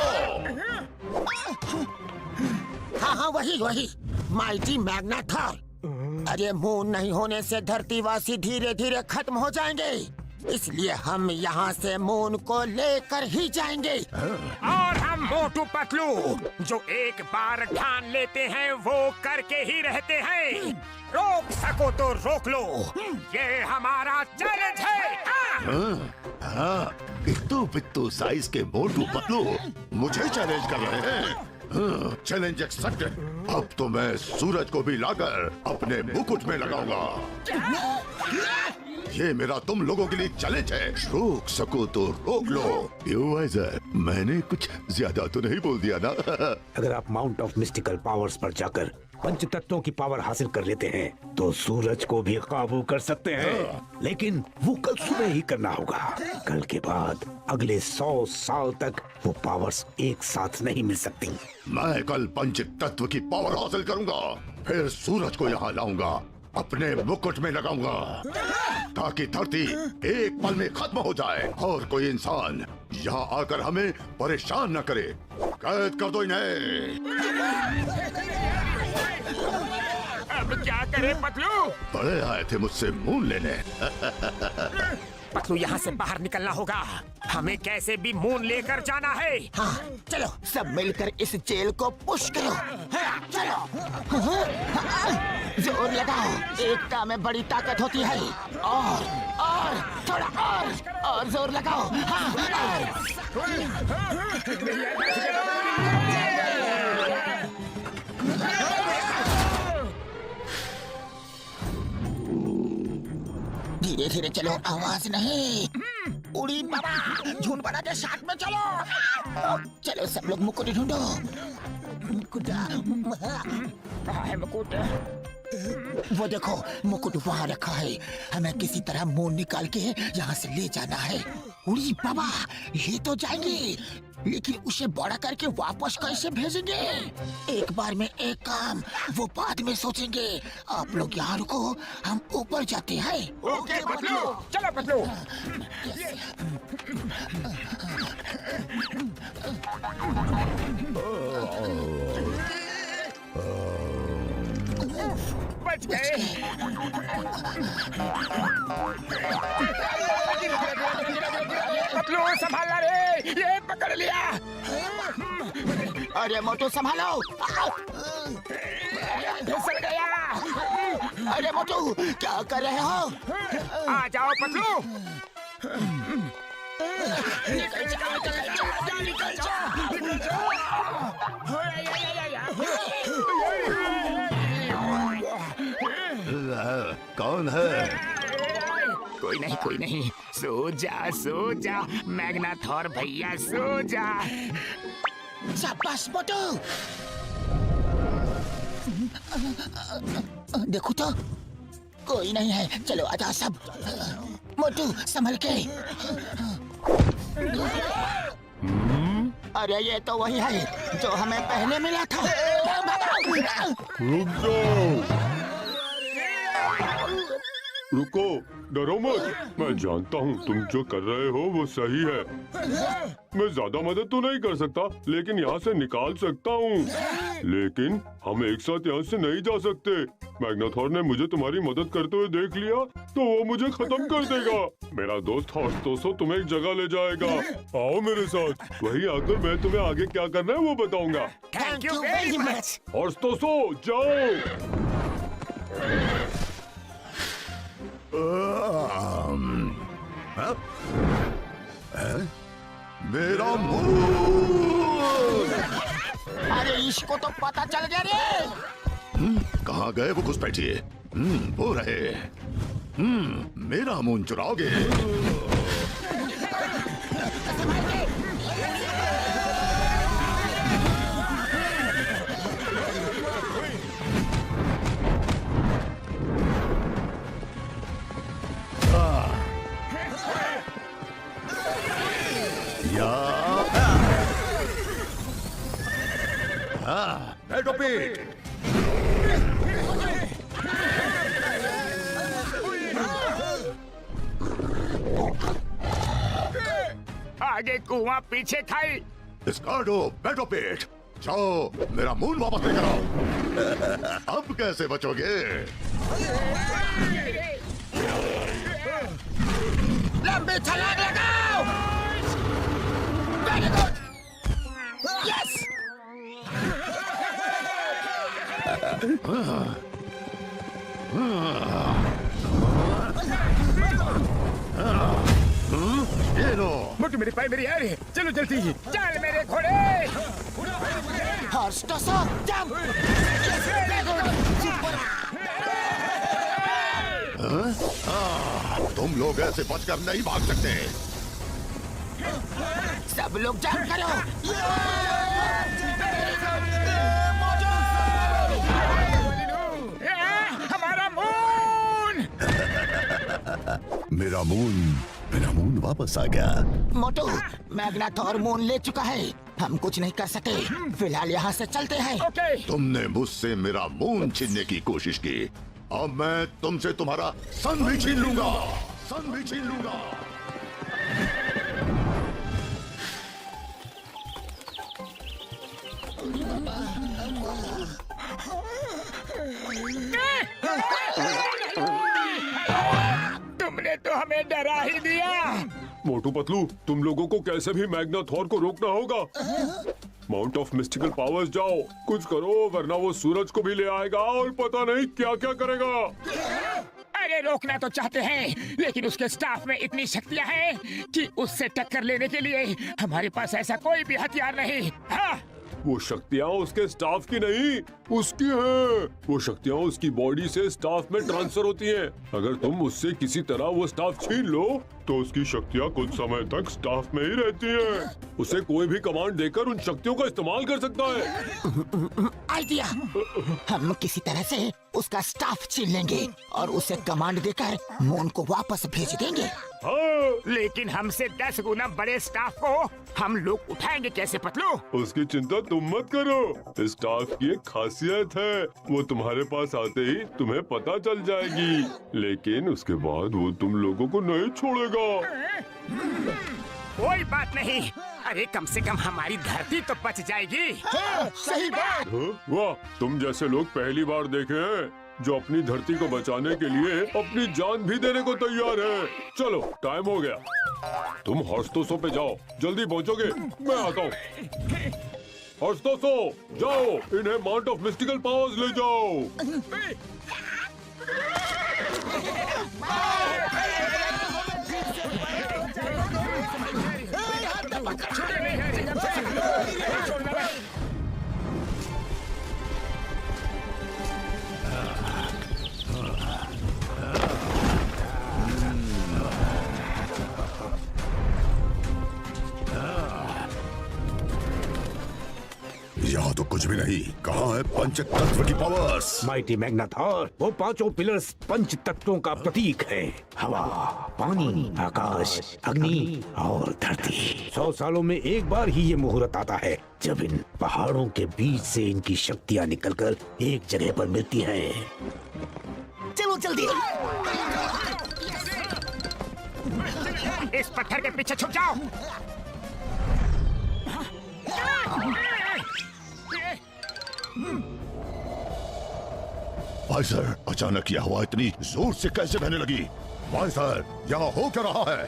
हाँ हाँ, वही वही, माइटी मैग्नाथॉर। अरे मून नहीं होने से धरतीवासी धीरे धीरे खत्म हो जाएंगे, इसलिए हम यहाँ से मून को लेकर ही जाएंगे।
और हम हम मोटू पतलू जो एक बार ठान लेते हैं वो करके ही रहते हैं। रोक सको तो रोक लो, ये हमारा चैलेंज है।
हाँ, इत्तू पित्तू साइज के मोटू पतलू मुझे चैलेंज कर रहे हैं। Challenge accepted. अब तो मैं सूरज को भी लाकर अपने मुकुट में लगाऊंगा। ये मेरा तुम लोगों के लिए चैलेंज है। रोक सको तो रोक लो। वाइजर, मैंने कुछ ज्यादा तो नहीं बोल दिया ना?
अगर आप माउंट ऑफ मिस्टिकल पावर्स पर जाकर पंच तत्वों की पावर हासिल कर लेते हैं तो सूरज को भी काबू कर सकते हैं, लेकिन वो कल सुबह ही करना होगा। कल के बाद अगले 100 साल तक वो पावर्स एक साथ नहीं मिल सकती।
मैं कल पंच तत्व की पावर हासिल करूंगा, फिर सूरज को यहाँ लाऊंगा, अपने मुकुट में लगाऊंगा, ताकि धरती एक पल में खत्म हो जाए और कोई इंसान यहाँ आकर हमें परेशान न करे। कैद कर दो इन्हें।
अब क्या करें पतलू?
बड़े आए थे मुझसे मून लेने।
पतलू, यहाँ से बाहर निकलना होगा। हमें कैसे भी मून लेकर जाना है।
हाँ, चलो सब मिलकर इस जेल को पुश करो। हाँ, चलो। जोर लगाओ, एकता में बड़ी ताकत होती है। और थोड़ा और जोर लगाओ। हाँ, धीरे धीरे चलो, आवाज नहीं। उड़ी बाबा, झुंड बना के साथ में चलो। चलो सब लोग मुकुट ढूंढो। मुकुट,
कहाँ है मुकुट?
वो देखो मुकुट वहाँ रखा है। हमें किसी तरह मून निकाल के यहाँ से ले जाना है। उड़ी बाबा, ये तो जाएंगे, लेकिन उसे बड़ा करके वापस कैसे भेजेंगे? एक बार में एक काम, वो बाद में सोचेंगे। आप लोग यहाँ रुको, हम ऊपर जाते हैं।
ओके पतलू, चलो पतलू। बच गए। पतलू संभालना रे, ये पकड़ लिया।
अरे मोटू संभालो।
फिसल गया।
अरे मोटू, क्या कर रहे हो?
आ जाओ पतलू।
कौन है?
कोई नहीं, सो जा मैग्नाथोर भैया, सो जा।
शाबाश मोटू। देखो तो कोई नहीं है। चलो आजा सब। मोटू संभल के। अरे ये तो वही है जो हमें पहले मिला था।
रुक जाओ, रुको, डरो मत। मैं जानता हूँ तुम जो कर रहे हो वो सही है। मैं ज्यादा मदद तो नहीं कर सकता, लेकिन यहाँ से निकाल सकता हूँ। लेकिन हम एक साथ यहाँ से नहीं जा सकते। मैग्नाथोर ने मुझे तुम्हारी मदद करते हुए देख लिया तो वो मुझे खत्म कर देगा। मेरा दोस्त हॉर्स्टोसो तुम्हें एक जगह ले जाएगा। आओ मेरे साथ, वहीं आकर मैं तुम्हें आगे क्या करना है वो बताऊंगा।
Thank you very much.
हॉर्स्टोसो जाओ।
मेरा मुंह।
अरे इसको तो पता चल गया रे।
कहाँ गए वो घुसपैठिए? वो रहे। मेरा मुंह चुराओगे?
एडोपिट,
आगे कुआं पीछे खाई।
स्कार्डो, एडोपिट, जाओ मेरा मून वापस लेकर आओ। अब कैसे बचोगे?
लंबी छलांग लगाओ। Very good.
ये लो।
मोटू मेरे पाए मेरी यार, चलो जल्दी, चल मेरे घोड़े।
हॉर्स टॉसर जंप।
तुम लोग ऐसे बचकर नहीं भाग सकते।
सब लोग जंप करो।
हमारा मून।
मेरा मून वापस आ गया।
मोटू, मैग्नाथोर मून ले चुका है। हम कुछ नहीं कर सके। फिलहाल यहाँ से चलते हैं।
ओके।
तुमने मुझसे मेरा मून छीनने की कोशिश की, अब मैं तुमसे तुम्हारा सन भी छीन लूंगा। सन भी छीन लूंगा।
तुमने तो हमें डरा ही दिया।
मोटू पतलू, तुम लोगों को कैसे भी मैग्नाथोर को रोकना होगा। माउंट ऑफ मिस्टिकल पावर्स जाओ, कुछ करो, वरना वो सूरज को भी ले आएगा और पता नहीं क्या क्या करेगा।
अरे रोकना तो चाहते हैं, लेकिन उसके स्टाफ में इतनी शक्तियां हैं कि उससे टक्कर लेने के लिए हमारे पास ऐसा कोई भी हथियार नहीं। हाँ?
वो शक्तियाँ उसके स्टाफ की नहीं, उसकी हैं। वो शक्तियाँ उसकी बॉडी से स्टाफ में ट्रांसफर होती हैं। अगर तुम उससे किसी तरह वो स्टाफ छीन लो तो उसकी शक्तियाँ कुछ समय तक स्टाफ में ही रहती हैं। उसे कोई भी कमांड देकर उन शक्तियों का इस्तेमाल कर सकता है।
आइडिया। हम किसी तरह से उसका स्टाफ छीन लेंगे और उसे कमांड देकर मून को वापस भेज देंगे।
हाँ,
लेकिन हमसे 10 गुना बड़े स्टाफ को हम लोग उठाएंगे कैसे पतलू?
उसकी चिंता तुम मत करो। स्टाफ की एक खासियत है, वो तुम्हारे पास आते ही तुम्हें पता चल जाएगी, लेकिन उसके बाद वो तुम लोगों को नहीं छोड़ेगा।
कोई बात नहीं। अरे कम से कम हमारी धरती तो बच जाएगी।
सही बात।
हाँ? वाह, तुम जैसे लोग पहली बार देखे हैं जो अपनी धरती को बचाने के लिए अपनी जान भी देने को तैयार है। चलो टाइम हो गया, तुम हॉर्सटोसो पे जाओ, जल्दी पहुंचोगे, मैं आता हूँ। हॉर्सटोसो जाओ, इन्हें माउंट ऑफ मिस्टिकल पावर्स ले जाओ।
यहाँ तो कुछ भी नहीं। कहाँ है पंच तत्व की पावर्स?
माइटी मैग्नाथोर, वो पांचों पिलर्स पंच तत्वों का प्रतीक है। हवा, पानी, आकाश, अग्नि और धरती। 100 सालों में एक बार ही ये मुहूर्त आता है जब इन पहाड़ों के बीच से इनकी शक्तियाँ निकलकर एक जगह पर मिलती हैं।
चलो जल्दी।
इस पत्थर के पीछे छुप जाओ।
भाई सर, अचानक यह हवा इतनी जोर से कैसे बहने लगी? भाई सर, यहाँ हो क्या रहा है?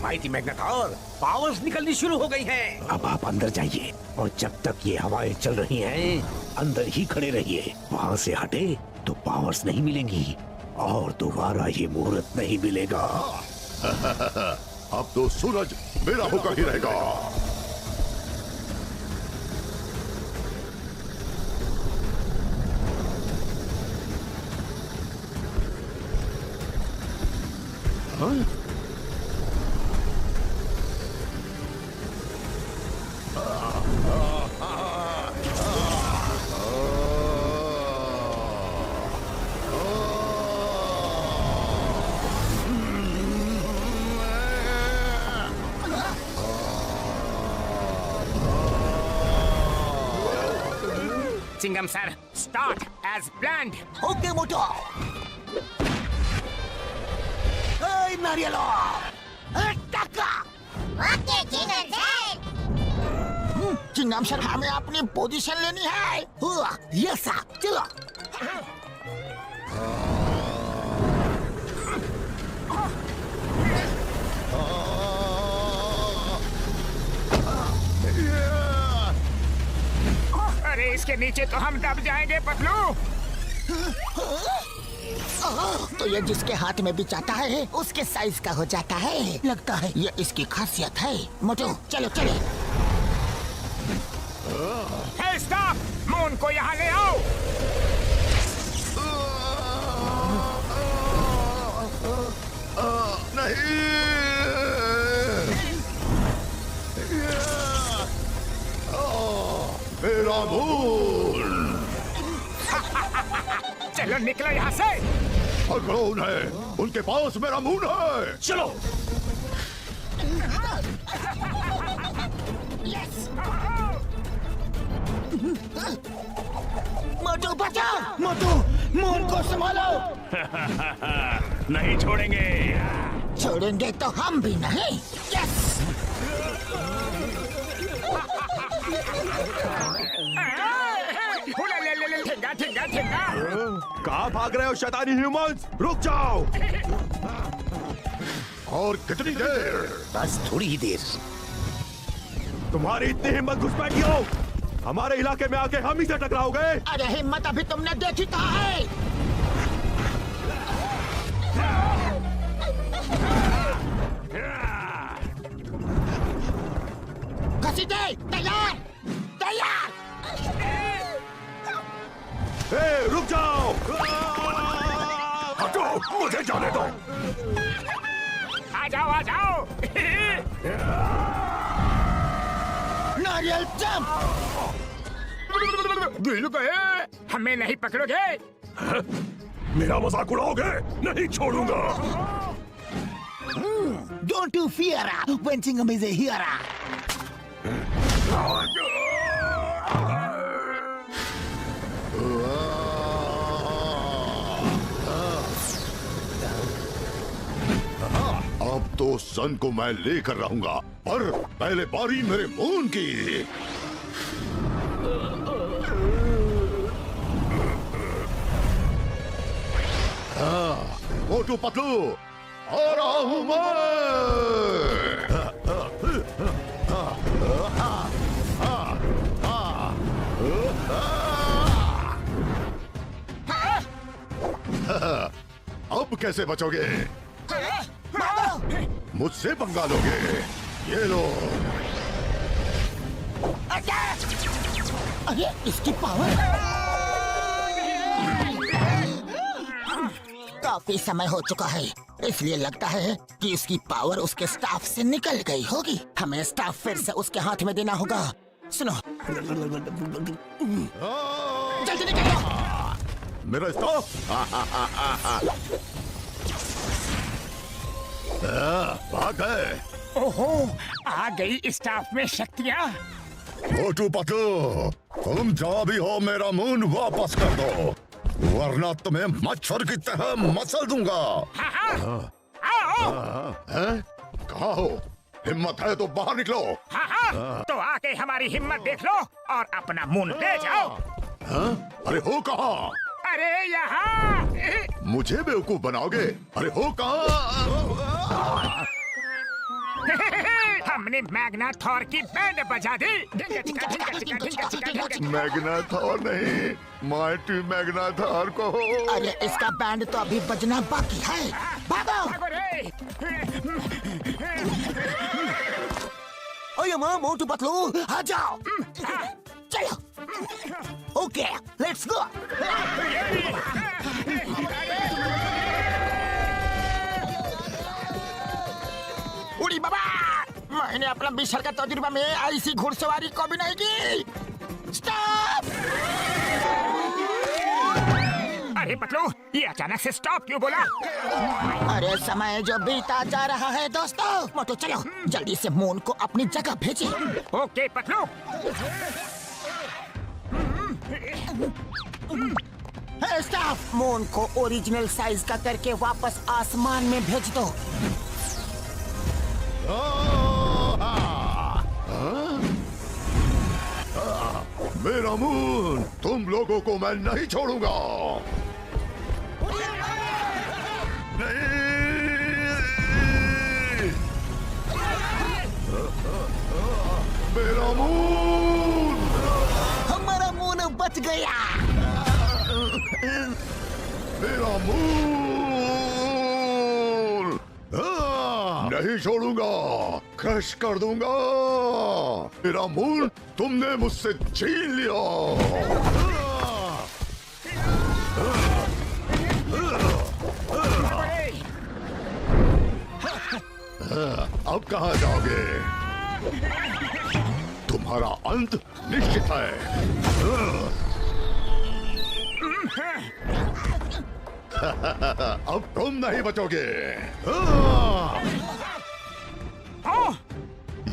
माइटी मैग्नाथोर, पावर्स निकलनी शुरू हो गई हैं। अब आप अंदर जाइए और जब तक ये हवाएं चल रही हैं, अंदर ही खड़े रहिए। वहाँ से हटे तो पावर्स नहीं मिलेंगी और दोबारा ये मुहूर्त नहीं मिलेगा।
अब तो सूरज मेरा होकर ही रहेगा।
Chingum sir, start as planned.
Okay Motu. नारियलो, टक्का।
Okay Chingum sir.
Chingum sir, हमें अपनी पोजीशन लेनी है। यस सर, चलो।
अरे इसके नीचे तो हम दब जाएंगे पतलू।
तो ये जिसके हाथ में भी जाता है उसके साइज का हो जाता है। लगता है ये इसकी खासियत है। मोटू चलो चले।
हे स्टॉप, मून को यहाँ ले आओ।
मेरा मून।
चलो निकलो यहाँ से।
और कौन है? उनके पास मेरा मून है।
चलो।
मोटू बचा। मोटू मून को संभालो।
नहीं छोड़ेंगे।
छोड़ेंगे तो हम भी नहीं। यस।
ठेंगा ठेंगा ठेंगा।
कहाँ भाग रहे हो शैतानी ह्यूमंस? रुक जाओ।
और कितनी देर?
बस थोड़ी ही देर।
तुम्हारी इतनी हिम्मत घुसपैठी हो? हमारे इलाके में आके हम ही से टकराओगे?
अरे हिम्मत अभी तुमने देखी कहाँ है? घसीटे। तैयार तैयार।
ए, रुक जाओ।
हटो, मुझे जाने दो।
आ जाओ आ जाओ।
नारियल जंप।
गिर गए। हमें नहीं पकड़ोगे?
मेरा मजाक उड़ाओगे? नहीं छोड़ूंगा।
Don't you fear? Wenchingam is a hero.
अब तो सन को मैं लेकर रहूंगा, पर पहले बारी मेरे मून की। मोटू पतलू आ रहा हूं मैं। अब कैसे बचोगे? मुझसे पंगा लोगे? ये लो।
अरे इसकी पावर। काफी समय हो चुका है, इसलिए लगता है कि इसकी पावर उसके स्टाफ से निकल गई होगी। हमें स्टाफ फिर से उसके हाथ में देना होगा। सुनो, जल्दी निकलो।
मेरा स्टाफ। भाग गए।
ओहो, आ गई स्टाफ में शक्तियाँ।
मोटू पतलू, तुम जो भी हो मेरा मून वापस कर दो, वरना तुम्हें मच्छर की तरह मसल दूंगा।
आओ।
कहाँ हो? हिम्मत है तो बाहर निकलो।
हाँ, तो आके हमारी हिम्मत देख लो और अपना मून ले जाओ।
अरे हो कहाँ?
अरे यहाँ।
मुझे बेवकूफ बनाओगे? अरे हो कहाँ?
हमने मैग्ना थॉर की बैंड बजा दी।
मैग्ना थॉर नहीं, माइटी मैग्ना थॉर को।
अरे इसका बैंड तो अभी बजना बाकी है। भागो।
भागो रे।
ओए माँ, मोटू पतलू आ जाओ। चलो। Okay, let's go. उड़ी बाबा, मैंने अपना 20 साल का तजुर्बा में ऐसी घुड़सवारी कभी नहीं की। स्टॉप!
अरे पतलू, ये अचानक से स्टॉप क्यों बोला?
अरे समय जो बीता जा रहा है दोस्तों। मोटू चलो, जल्दी से मून को अपनी जगह भेजे।
ओके पतलू।
है स्टाफ, मून को ओरिजिनल साइज का करके वापस आसमान में भेज दो।
मेरा मून, तुम लोगों को मैं नहीं छोड़ूंगा। नहीं, मेरा मून।
हमारा मून बच गया।
मेरा मून नहीं छोड़ूंगा, क्रश कर दूंगा। मेरा मून तुमने मुझसे छीन लिया। अब कहाँ जाओगे? तुम्हारा अंत निश्चित है। अब तुम नहीं बचोगे।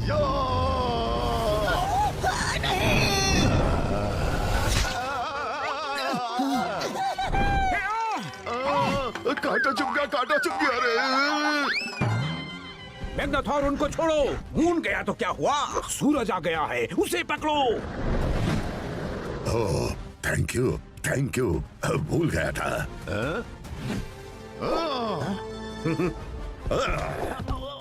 या! कांटा चुप गया, कांटा चुप गया रे।
मैग्नाथॉर उनको छोड़ो। मून गया तो क्या हुआ, सूरज आ गया है, उसे पकड़ो।
ओह, थैंक यू, थैंक यू। भूल गया था।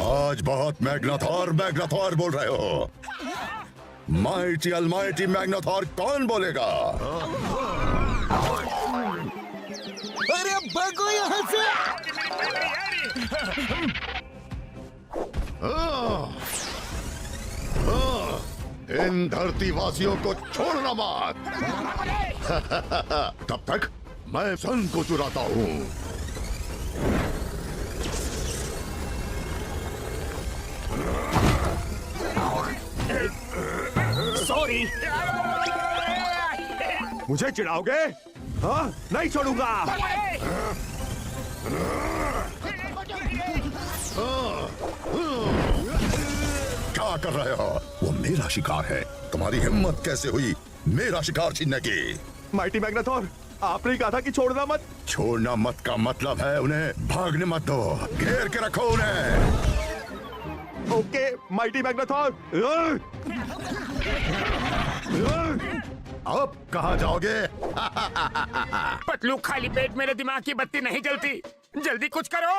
आज बहुत मैग्नाथॉर मैग्नाथॉर बोल रहे हो। माइटी अलमाइटी मैग्नाथॉर कौन बोलेगा?
अरे भागो यहाँ से।
इन धरतीवासियों को छोड़ना मत। तब तक मैं सन को चुराता हूँ।
सॉरी।
मुझे चिढ़ाओगे? हाँ, नहीं छोड़ूंगा।
क्या कर रहे हो? वो मेरा शिकार है। तुम्हारी हिम्मत कैसे हुई मेरा शिकार छीनने की?
माइटी मैग्नाथॉर, आपने कहा था कि छोड़ना मत।
छोड़ना मत का मतलब है उन्हें भागने मत दो, घेर के रखो उन्हें।
Okay mighty Magnathor.
अब कहाँ जाओगे?
पतलू, खाली पेट मेरे दिमाग की बत्ती नहीं जलती। जल्दी कुछ करो।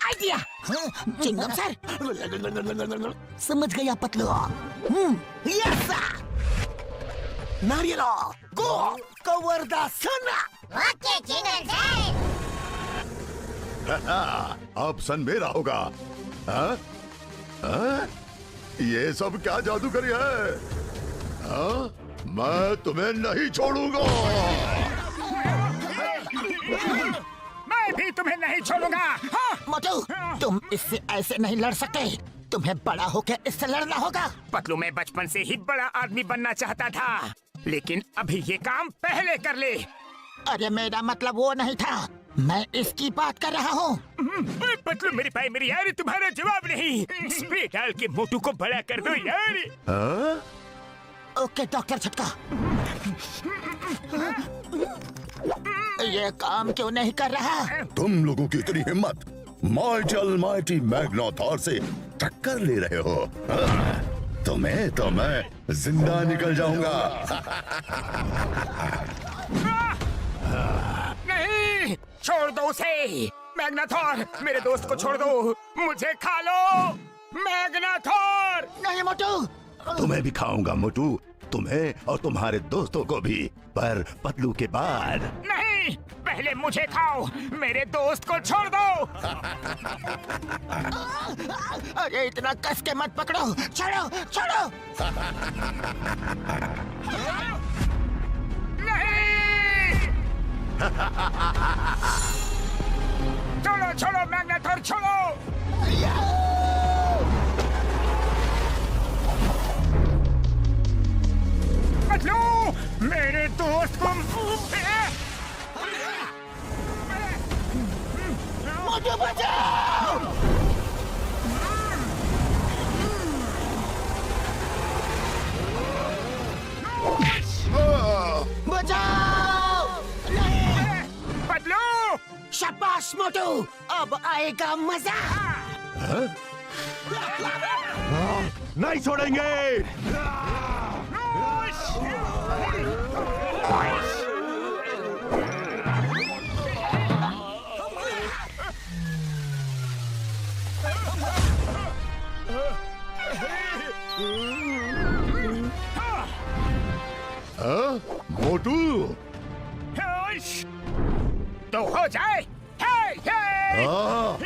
आइडिया। चिंगम सर। समझ गया पतलू। यस नारियल go cover the sun.
Okay jingle bell.
अब सन मेरा होगा। हाँ? हाँ? ये सब क्या जादूगरी है? हाँ? मैं तुम्हें नहीं छोड़ूंगा।
मैं भी तुम्हें नहीं छोड़ूंगा। हाँ?
मोटू, तुम इससे ऐसे नहीं लड़ सकते। तुम्हें बड़ा होकर इससे लड़ना होगा।
पतलू, मैं बचपन से ही बड़ा आदमी बनना चाहता था, लेकिन अभी ये काम पहले कर ले।
अरे मेरा मतलब वो नहीं था, मैं इसकी बात कर रहा हूँ।
पतलू मेरी भाई, मेरी यार, तुम्हारा जवाब नहीं। स्प्रे डाल के मोटू को बड़ा कर दो यार।
हाँ?
ओके डॉक्टर झटका। ये काम क्यों नहीं कर रहा?
तुम लोगों की इतनी हिम्मत माइटी अलमाइटी मैग्नाथॉर से टक्कर ले रहे हो? हाँ? तुम्हें तो मैं जिंदा निकल जाऊंगा।
नहीं, छोड़ दो उसे। मैग्नाथॉर, मेरे दोस्त को छोड़ दो। मुझे खा लो मैग्नाथॉर।
नहीं मोटू।
तुम्हें भी खाऊंगा मोटू, तुम्हें और तुम्हारे दोस्तों को भी, पर पतलू के बाद।
नहीं, पहले मुझे खाओ, मेरे दोस्त को छोड़ दो।
अरे इतना कस के मत पकड़ो, छोड़ो छोड़ो।
नहीं। छोड़ो छोड़ो मैग्नाथॉर, छोड़ो। पतलू, मेरे दोस्त को
मुझे बचाओ। बचाओ। नहीं।
पतलू,
शाबाश मोटू, अब आएगा मजा।
नहीं छोड़ेंगे।
तो हो जाए। हे, हे।
हाँ।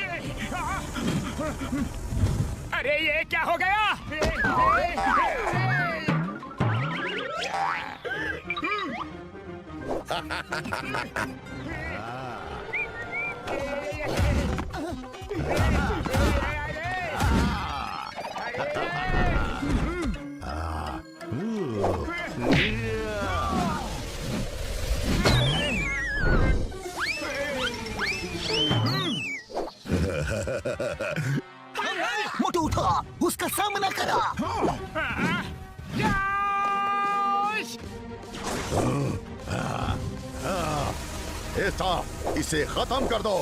अरे ये क्या हो गया?
मोटू उठो, उसका सामना करो।
इसे खत्म कर दो।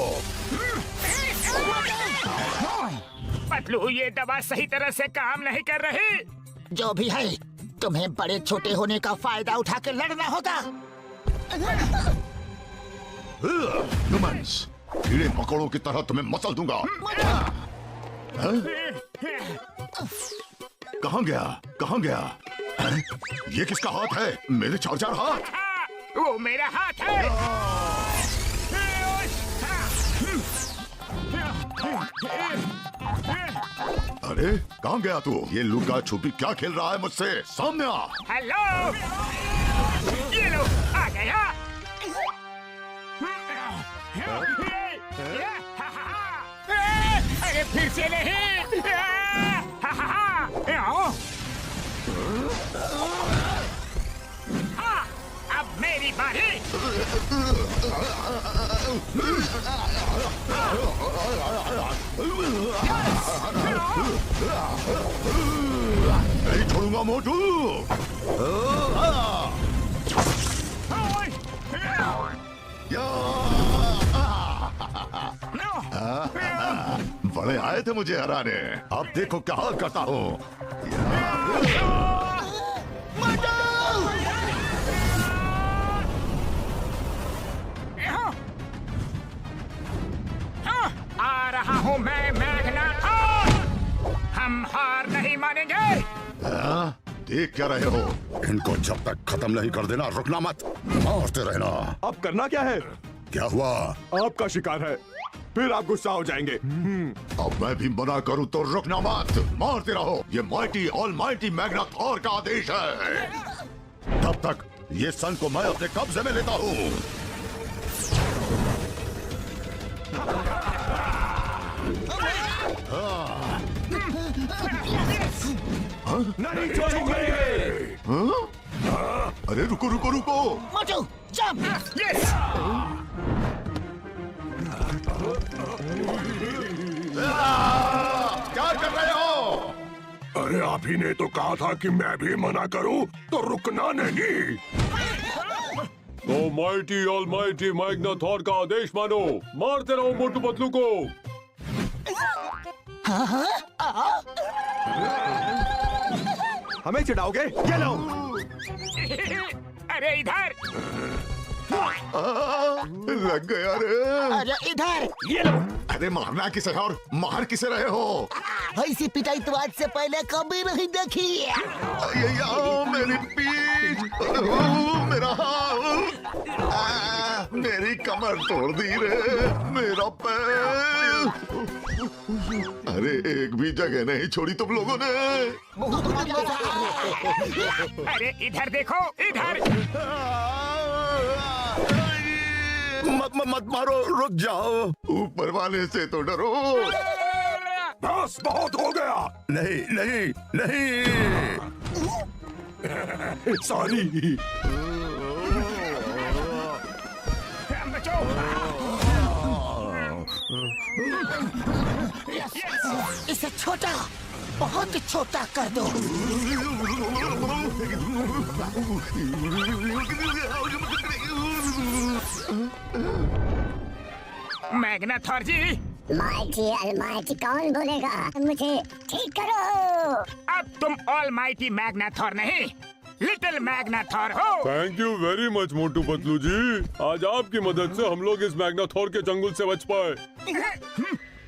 पतलू, ये दवा सही तरह से काम नहीं कर रही।
जो भी है, तुम्हें बड़े छोटे होने का फायदा उठा के लड़ना होगा।
ह्यूमंस, कीड़े मकोड़ों की तरह तुम्हें मसल दूंगा। हाँ? कहाँ गया? कहाँ गया? हैं? ये किसका हाथ है? मेरे 4 हाथ।
हाँ, वो मेरा हाथ है।
अरे कहाँ गया तू? ये लुका छुपी क्या खेल रहा है मुझसे? सामने आ।
हेलो, ये लो, आ गया। अरे फिर से नहीं। अब मेरी बारी।
नहीं छोड़ूंगा मोटू। बड़े आए थे मुझे हराने। अब देखो क्या हाल करता हूँ।
आ रहा हूँ मैं, मैग्नाथॉर। हम हार नहीं मानेंगे।
देख क्या रहे हो? इनको जब तक खत्म नहीं कर देना रुकना मत, मारते रहना।
अब करना क्या है?
क्या हुआ?
आपका शिकार है, फिर आप गुस्सा हो जाएंगे।
अब मैं भी मना करूं तो रुकना मत, मारते रहो। ये माइटी ऑलमाइटी मैग्नाथॉर का आदेश है। तब तक ये सन को मैं अपने कब्जे में लेता हूँ।
नहीं छोड़ेंगे।
अरे रुको रुको रुको।
मोटू, जंप।
यस।
क्या कर रहे हो?
अरे आप ही ने तो कहा था कि मैं भी मना करूं तो रुकना नहीं।
तो माइटी ऑलमाइटी मैग्नाथॉर का आदेश मानो, मारते रहो मोटू पतलू को।
हमें चिढ़ाओगे? ये लो।
अरे इधर।
लग गया रे।
अरे इधर।
ये लो।
अरे मारना किसे है और मार किसे रहे हो?
ऐसी पिटाई तो आज से पहले कभी नहीं देखी।
मेरी पीठ, मेरा हाथ, मेरी कमर तोड़ दी रे, मेरा पैर। अरे एक भी जगह नहीं छोड़ी तुम लोगों ने।
अरे इधर देखो, इधर।
मत मारो, रुक जाओ। ऊपर वाले से तो डरो।
बस बहुत हो गया।
नहीं नहीं नहीं।
सॉरी।
इसे छोटा, बहुत छोटा कर दो।
मैग्नाथॉर जी।
माइटी अलमाइटी कौन बोलेगा? मुझे ठीक करो।
अब तुम ऑलमाइटी मैग्नाथॉर नहीं, लिटिल मैग्नाथॉर हो।
Thank you very much Motu Patlu जी। आज आपकी मदद से हम लोग इस मैग्नाथॉर के चंगुल से बच पाए।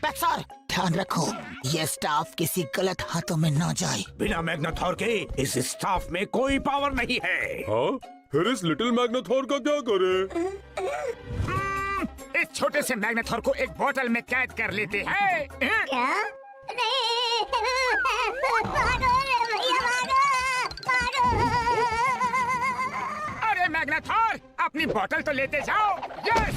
पैक्सर, ध्यान रखो ये स्टाफ किसी गलत हाथों में न जाए।
बिना मैग्नाथॉर के इस स्टाफ में कोई पावर नहीं है।
हाँ? फिर इस लिटिल मैग्नाथॉर का क्या करे?
इस छोटे से मैग्नेथॉर को एक बोतल में कैद कर लेते हैं।
क्या? नहीं, भागो रे भैया, भागो।
अरे मैग्नेथॉर, अपनी बोतल तो लेते जाओ। यस।